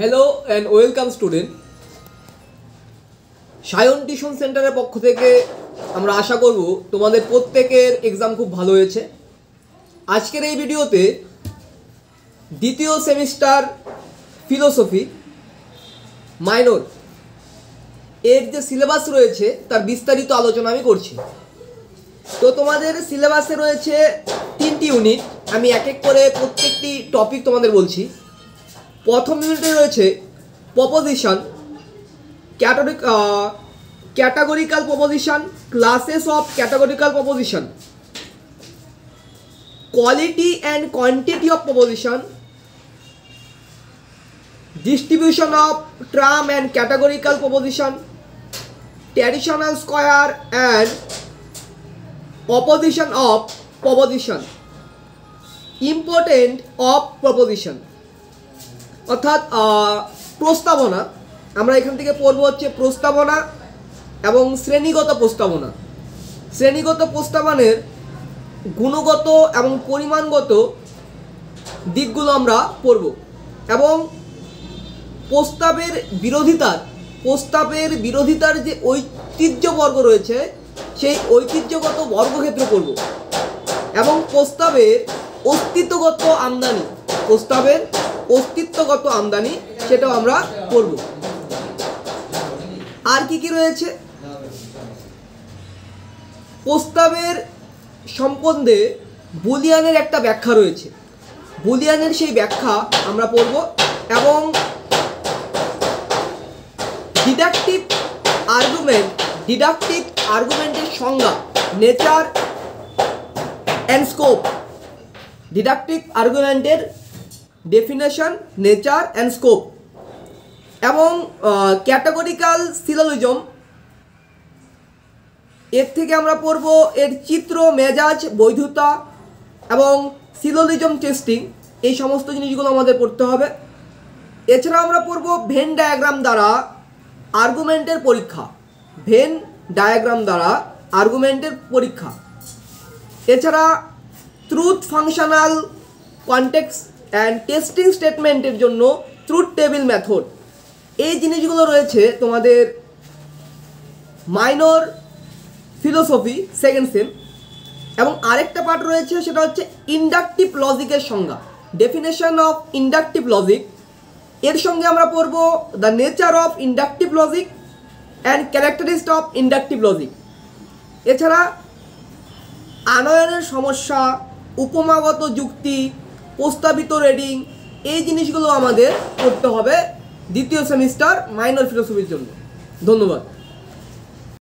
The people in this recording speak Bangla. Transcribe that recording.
Hello and welcome student. Sayan tuition সেন্টারের পক্ষ থেকে আমরা আশা করব তোমাদের প্রত্যেকের এক্সাম খুব ভালো হয়েছে। আজকের এই ভিডিওতে দ্বিতীয় সেমিস্টার ফিলোসফি মাইনর এর যে সিলেবাস রয়েছে তার বিস্তারিত আলোচনা আমি করছি। তো তোমাদের সিলেবাসে রয়েছে 3টি ইউনিট, আমি এক এক করে প্রত্যেকটি টপিক তোমাদের বলছি। প্রথম ইউনিটে রয়েছে proposition, categorical proposition, classes of categorical proposition, quality and quantity of proposition, distribution of term and categorical proposition, traditional square and opposition of proposition, important of proposition অর্থাৎ প্রস্তাবনা। আমরা এখান থেকে পড়ব হচ্ছে প্রস্তাবনা এবং শ্রেণীগত প্রস্তাবনা। শ্রেণীগত প্রস্তাবনের গুণগত এবং পরিমাণগত দিকগুলো আমরা পড়ব এবং প্রস্তাবের বিরোধিতার যে ঐতিহ্যবর্গ রয়েছে সেই ঐতিহ্যগত বর্গক্ষেত্র পড়ব এবং প্রস্তাবের অস্তিত্বগত আমদানি সেটাও আমরা পড়ব। আর কি রয়েছে প্রস্তাবের সম্বন্ধে বুলিয়ানের একটা ব্যাখ্যা রয়েছে, বুলিয়ানের সেই ব্যাখ্যা আমরা পড়ব এবং ডিডাকটিভ আর্গুমেন্টের সংজ্ঞা, নেচার অ্যান্ড স্কোপ, ডিডাকটিভ আর্গুমেন্টের ডেফিনেশন, নেচার অ্যান্ড স্কোপ এবং ক্যাটাগরিক্যাল সিলোজিজম, এর থেকে আমরা পড়ব এর চিত্র, মেজাজ, বৈধতা এবং সিলোজিজম টেস্টিং, এই সমস্ত জিনিসগুলো আমাদের পড়তে হবে। এছাড়া আমরা পড়ব ভেন ডায়াগ্রাম দ্বারা আর্গুমেন্টের পরীক্ষা, এছাড়া truth functional context and testing স্টেটমেন্টের জন্য ট্রুথ টেবিল মেথড। এই জিনিসগুলো রয়েছে তোমাদের মাইনর ফিলোসফি সেকেন্ড সেম। এবং আরেকটা পার্ট রয়েছে সেটা হচ্ছে ইন্ডাকটিভ লজিকের সংজ্ঞা, ডেফিনেশন অফ ইন্ডাকটিভ লজিক। এর সঙ্গে আমরা পড়ব the nature of inductive logic and characteristic of inductive logic. এছাড়া আনয়নের সমস্যা, উপমাগত যুক্তি, প্রস্তাবিত রিডিং, এই জিনিসগুলো আমাদের পড়তে হবে দ্বিতীয় সেমিস্টার মাইনর ফিলোসফির জন্য। ধন্যবাদ।